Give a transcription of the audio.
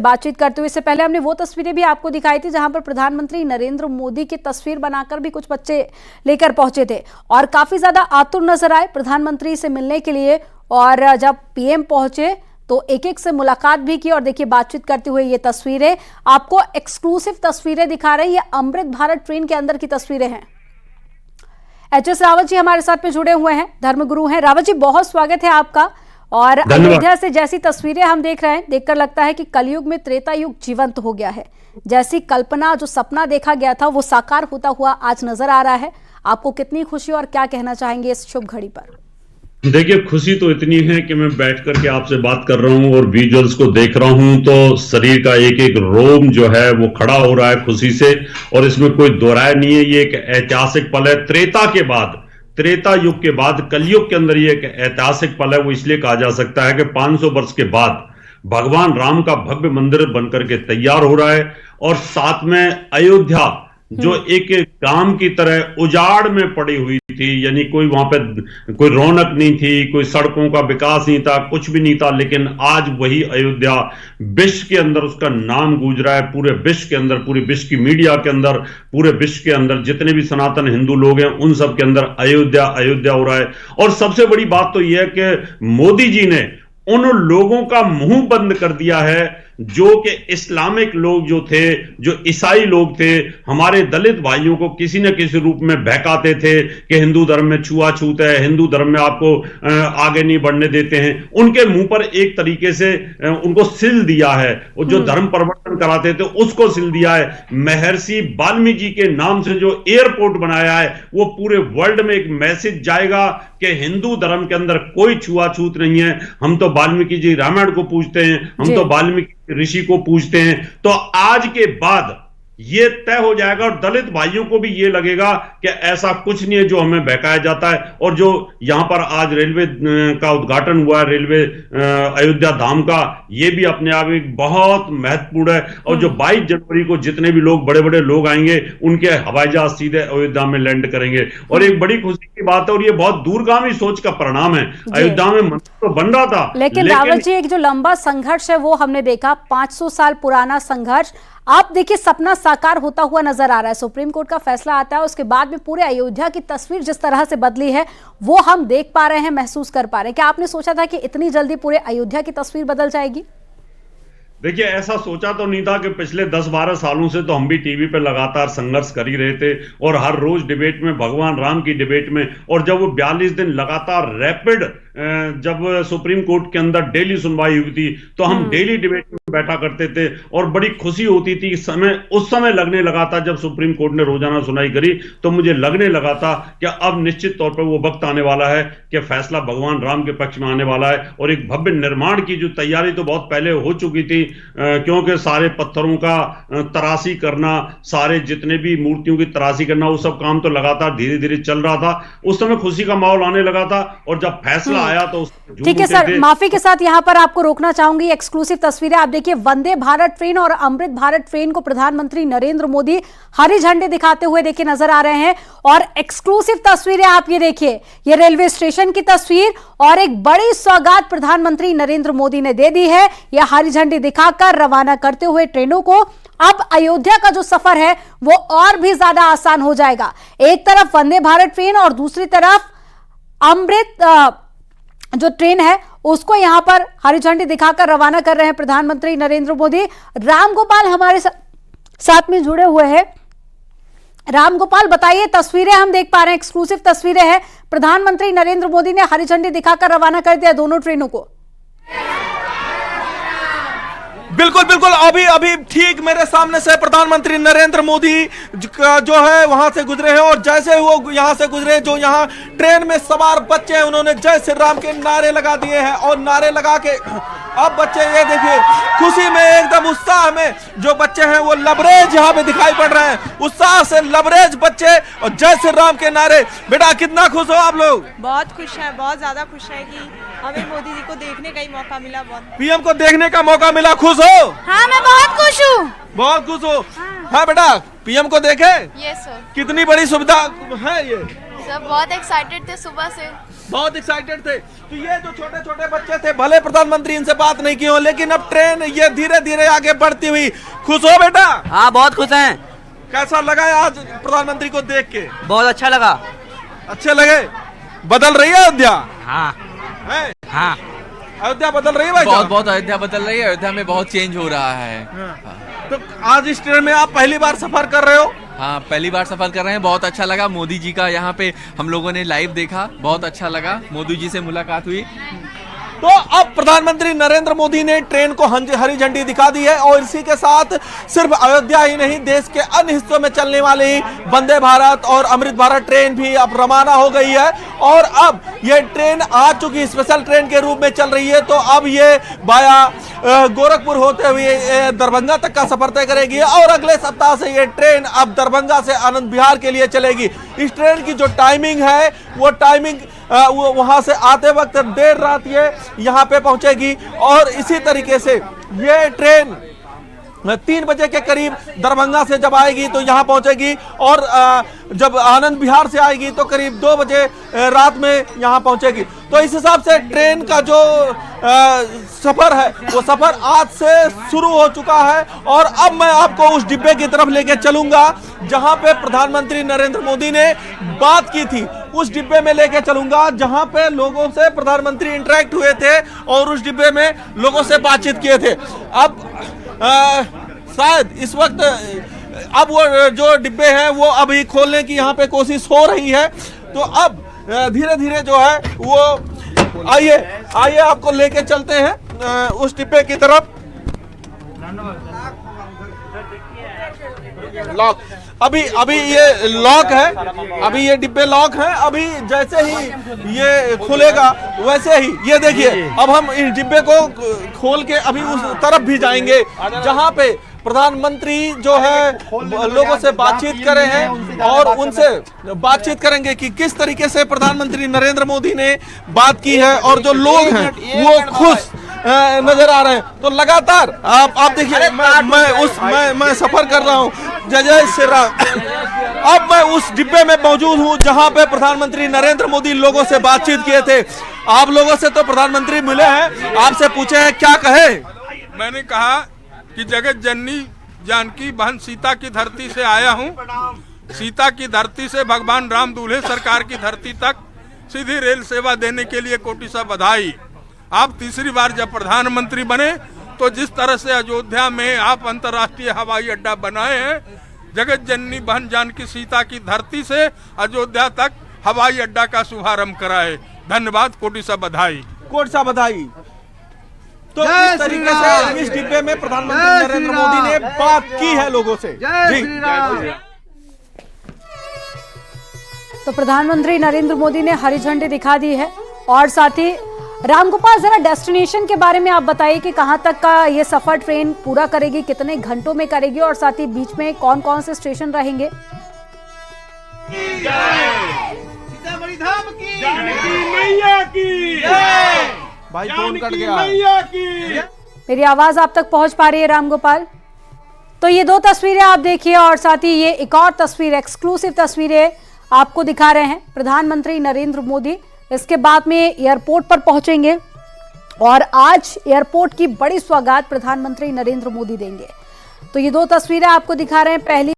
बातचीत करते हुए। इससे पहले हमने वो तस्वीरें भी आपको दिखाई थी जहां पर प्रधानमंत्री नरेंद्र मोदी की तस्वीर बनाकर भी कुछ बच्चे लेकर पहुंचे थे और काफी ज्यादा आतुर नजर आए प्रधानमंत्री से मिलने के लिए। और जब पीएम पहुंचे तो एक एक से मुलाकात भी की। और देखिए, बातचीत करते हुए ये तस्वीरें आपको एक्सक्लूसिव तस्वीरें दिखा रही है, ये अमृत भारत ट्रेन के अंदर की तस्वीरें हैं। एचएस रावत जी हमारे साथ में जुड़े हुए हैं, धर्मगुरु हैं। रावत जी, बहुत स्वागत है आपका। और अयोध्या से जैसी तस्वीरें हम देख रहे हैं, देखकर लगता है कि कलयुग में त्रेता युग जीवंत हो गया है। जैसी कल्पना, जो सपना देखा गया था, वो साकार होता हुआ आज नजर आ रहा है। आपको कितनी खुशी और क्या कहना चाहेंगे इस शुभ घड़ी पर? देखिए, खुशी तो इतनी है कि मैं बैठ करके आपसे बात कर रहा हूं और विजुअल्स को देख रहा हूं तो शरीर का एक एक रोम जो है वो खड़ा हो रहा है खुशी से। और इसमें कोई दो राय नहीं है, ये एक ऐतिहासिक पल है। त्रेता युग के बाद कलयुग के अंदर ये एक ऐतिहासिक पल है। वो इसलिए कहा जा सकता है कि 500 वर्ष के बाद भगवान राम का भव्य मंदिर बनकर के तैयार हो रहा है और साथ में अयोध्या जो एक गांव की तरह उजाड़ में पड़ी हुई थी, यानी कोई वहां पे कोई रौनक नहीं थी, कोई सड़कों का विकास नहीं था, कुछ भी नहीं था। लेकिन आज वही अयोध्या विश्व के अंदर उसका नाम गूंज रहा है, पूरे विश्व के अंदर, पूरे विश्व की मीडिया के अंदर, पूरे विश्व के अंदर जितने भी सनातन हिंदू लोग हैं उन सब के अंदर अयोध्या अयोध्या हो रहा है। और सबसे बड़ी बात तो यह है कि मोदी जी ने उन लोगों का मुंह बंद कर दिया है जो कि इस्लामिक लोग जो थे, जो ईसाई लोग थे, हमारे दलित भाइयों को किसी न किसी रूप में बहकाते थे कि हिंदू धर्म में छुआछूत है, हिंदू धर्म में आपको आगे नहीं बढ़ने देते हैं। उनके मुंह पर एक तरीके से उनको सिल दिया है, और जो धर्म परिवर्तन कराते थे उसको सिल दिया है। महर्षि वाल्मीकि के नाम से जो एयरपोर्ट बनाया है वो पूरे वर्ल्ड में एक मैसेज जाएगा कि हिंदू धर्म के अंदर कोई छुआछूत नहीं है। हम तो वाल्मीकि जी रामायण को पूजते हैं, हम तो वाल्मीकि ऋषि को पूजते हैं। तो आज के बाद ये तय हो जाएगा और दलित भाइयों को भी ये लगेगा कि ऐसा कुछ नहीं है जो हमें बहकाया जाता है। और जो यहां पर आज रेलवे का उद्घाटन हुआ है, रेलवे अयोध्या धाम का, ये भी अपने आप एक बहुत महत्वपूर्ण है। और जो 22 जनवरी को जितने भी लोग, बड़े बड़े लोग आएंगे, उनके हवाई जहाज सीधे अयोध्या में लैंड करेंगे। और एक बड़ी खुशी की बात है, और ये बहुत दूरगामी सोच का परिणाम है। अयोध्या में मंदिर तो बन रहा था, लेकिन रावत जी, एक जो लंबा संघर्ष है वो हमने देखा, 500 साल पुराना संघर्ष, आप देखिए सपना साकार होता हुआ नजर आ रहा है। सुप्रीम कोर्ट का फैसला आता है, उसके बाद में पूरे अयोध्या की तस्वीर जिस तरह से बदली है वो हम देख पा रहे हैं, महसूस कर पा रहे हैं। क्या आपने सोचा था कि इतनी जल्दी पूरे अयोध्या की तस्वीर बदल जाएगी? देखिए, ऐसा सोचा तो नहीं था कि पिछले 10-12 सालों से तो हम भी टीवी पे लगातार संघर्ष कर ही रहे थे और हर रोज डिबेट में, भगवान राम की डिबेट में। और जब वो 42 दिन लगातार रैपिड, जब सुप्रीम कोर्ट के अंदर डेली सुनवाई हुई थी तो हम डेली डिबेट में बैठा करते थे और बड़ी खुशी होती थी। उस समय लगने लगा था, जब सुप्रीम कोर्ट ने रोजाना सुनवाई करी तो मुझे लगने लगा था कि अब निश्चित तौर पर वो वक्त आने वाला है कि फैसला भगवान राम के पक्ष में आने वाला है। और एक भव्य निर्माण की जो तैयारी तो बहुत पहले हो चुकी थी, क्योंकि सारे पत्थरों का तराशी करना, सारे जितने भी मूर्तियों की तराशी करना, वो सब काम तो लगातार धीरे धीरे चल रहा था। उस समय खुशी का माहौल आने लगा था और जब फैसला आया तो ठीक है सर, माफी के साथ यहाँ पर आपको रोकना चाहूंगी। एक्सक्लूसिव तस्वीरें आप देखिए, वंदे भारत ट्रेन और अमृत भारत ट्रेन को प्रधानमंत्री नरेंद्र मोदी हरी झंडे दिखाते हुए देखिए नजर आ रहे हैं। और एक्सक्लूसिव तस्वीरें आप ये देखिए, ये रेलवे स्टेशन की तस्वीर, और एक बड़ी सौगात प्रधानमंत्री नरेंद्र मोदी ने दे दी है, यह हरी झंडी दिखाकर रवाना करते हुए ट्रेनों को। अब अयोध्या का जो सफर है वो और भी ज्यादा आसान हो जाएगा। एक तरफ वंदे भारत ट्रेन और दूसरी तरफ अमृत जो ट्रेन है उसको यहां पर हरी झंडी दिखाकर रवाना कर रहे हैं प्रधानमंत्री नरेंद्र मोदी। रामगोपाल हमारे साथ में जुड़े हुए हैं। रामगोपाल, बताइए, तस्वीरें हम देख पा रहे हैं, एक्सक्लूसिव तस्वीरें हैं, प्रधानमंत्री नरेंद्र मोदी ने हरी झंडी दिखाकर रवाना कर दिया दोनों ट्रेनों को। बिल्कुल बिल्कुल, अभी ठीक मेरे सामने से प्रधानमंत्री नरेंद्र मोदी जो है वहां से गुजरे हैं। और जैसे वो यहां से गुजरे, जो यहां ट्रेन में सवार बच्चे हैं उन्होंने जय श्री राम के नारे लगा दिए हैं। और नारे लगा के अब बच्चे, ये देखिए, खुशी में, एकदम उत्साह में जो बच्चे हैं वो लबरेज यहाँ पे दिखाई पड़ रहे हैं, उत्साह से लबरेज बच्चे और जय श्री राम के नारे। बेटा, कितना खुश हो आप लोग? बहुत खुश है, बहुत ज्यादा खुश है कि हमें मोदी जी को देखने का ही मौका मिला, बहुत पीएम को देखने का मौका मिला। खुश हो? हाँ, मैं बहुत खुश हूँ। बहुत खुश हो? हाँ बेटा, पीएम को देखे? Yes sir. कितनी बड़ी सुविधा है ये? सब बहुत एक्साइटेड थे सुबह से। बहुत एक्साइटेड थे। तो ये जो छोटे छोटे बच्चे थे, भले प्रधानमंत्री इनसे बात नहीं की हो, लेकिन अब ट्रेन ये धीरे धीरे आगे बढ़ती हुई, खुश हो बेटा? हाँ बहुत खुश हैं। कैसा लगा आज प्रधानमंत्री को देख के? बहुत अच्छा लगा। अच्छे लगे? बदल रही है अयोध्या? हाँ है? हाँ अयोध्या बदल रही है भाई? बहुत बहुत अयोध्या बदल रही है। अयोध्या में बहुत चेंज हो रहा है। तो आज इस ट्रेन में आप पहली बार सफर कर रहे हो? हाँ पहली बार सफर कर रहे हैं। बहुत अच्छा लगा। मोदी जी का यहाँ पे हम लोगों ने लाइव देखा, बहुत अच्छा लगा। मोदी जी से मुलाकात हुई। तो अब प्रधानमंत्री नरेंद्र मोदी ने ट्रेन को हरी झंडी दिखा दी है और इसी के साथ सिर्फ अयोध्या ही नहीं, देश के अन्य हिस्सों में चलने वाली वंदे भारत और अमृत भारत ट्रेन भी अब रवाना हो गई है। और अब ये ट्रेन आ चुकी, स्पेशल ट्रेन के रूप में चल रही है। तो अब ये बाया गोरखपुर होते हुए दरभंगा तक का सफर तय करेगी और अगले सप्ताह से ये ट्रेन अब दरभंगा से आनंद विहार के लिए चलेगी। इस ट्रेन की जो टाइमिंग है वो टाइमिंग वो वहां से आते वक्त देर रात ये यहाँ पे पहुंचेगी और इसी तरीके से ये ट्रेन 3 बजे के करीब दरभंगा से जब आएगी तो यहाँ पहुंचेगी और जब आनंद विहार से आएगी तो करीब 2 बजे रात में यहाँ पहुंचेगी। तो इस हिसाब से ट्रेन का जो सफर है वो सफर आज से शुरू हो चुका है। और अब मैं आपको उस डिब्बे की तरफ लेके चलूंगा जहां पे प्रधानमंत्री नरेंद्र मोदी ने बात की थी। उस डिब्बे में लेके चलूंगा जहां पे लोगों से प्रधानमंत्री इंटरेक्ट हुए थे और उस डिब्बे में लोगों से बातचीत किए थे। अब शायद इस वक्त अब वो जो डिब्बे हैं वो अभी खोलने की यहाँ पे कोशिश हो रही है। तो अब धीरे धीरे जो है वो आइए आपको लेके चलते हैं उस डिब्बे की तरफ। लॉक अभी ये लॉक है, अभी ये डिब्बे लॉक हैं। अभी जैसे ही ये खुलेगा वैसे ही ये देखिए, अब हम इस डिब्बे को खोल के अभी उस तरफ भी जाएंगे जहां पे प्रधानमंत्री जो है लोगों से बातचीत कर रहे हैं और उनसे बातचीत करेंगे कि किस तरीके से प्रधानमंत्री नरेंद्र मोदी ने बात की है और जो लोग हैं वो खुश नजर आ रहे हैं। तो लगातार आप देखिए, मैं सफर कर रहा हूँ। जय जय श्री राम। अब मैं उस डिब्बे में मौजूद हूँ जहां पे प्रधानमंत्री नरेंद्र मोदी लोगों से बातचीत किए थे। आप लोगों से तो प्रधानमंत्री मिले हैं, आपसे पूछे हैं क्या कहे? मैंने कहा कि जगत जननी जानकी बहन सीता की धरती से आया हूँ। सीता की धरती से भगवान राम दूल्हे सरकार की धरती तक सीधी रेल सेवा देने के लिए कोटि सा बधाई। आप तीसरी बार जब प्रधानमंत्री बने तो जिस तरह से अयोध्या में आप अंतर्राष्ट्रीय हवाई अड्डा बनाए हैं, जगत जननी बहन जानकी सीता की धरती से अयोध्या तक हवाई अड्डा का शुभारंभ कराए। धन्यवाद, कोटि सा बधाई। कोटि सा बधाई। तो इस तरीके से इस डिब्बे में प्रधानमंत्री नरेंद्र मोदी ने बात की है लोगों से। जी। तो प्रधानमंत्री नरेंद्र मोदी ने हरी झंडी दिखा दी है। और साथ ही रामगोपाल, जरा डेस्टिनेशन के बारे में आप बताइए कि कहां तक का ये सफर ट्रेन पूरा करेगी, कितने घंटों में करेगी और साथ ही बीच में कौन कौन से स्टेशन रहेंगे? भाई फोन कट गया। मेरी आवाज आप तक पहुंच पा रही है रामगोपाल? तो ये 2 तस्वीरें आप देखिए और साथ ही ये एक और तस्वीर, एक्सक्लूसिव तस्वीरें आपको दिखा रहे हैं। प्रधानमंत्री नरेंद्र मोदी इसके बाद में एयरपोर्ट पर पहुंचेंगे और आज एयरपोर्ट की बड़ी सौगात प्रधानमंत्री नरेंद्र मोदी देंगे। तो ये 2 तस्वीरें आपको दिखा रहे हैं। पहली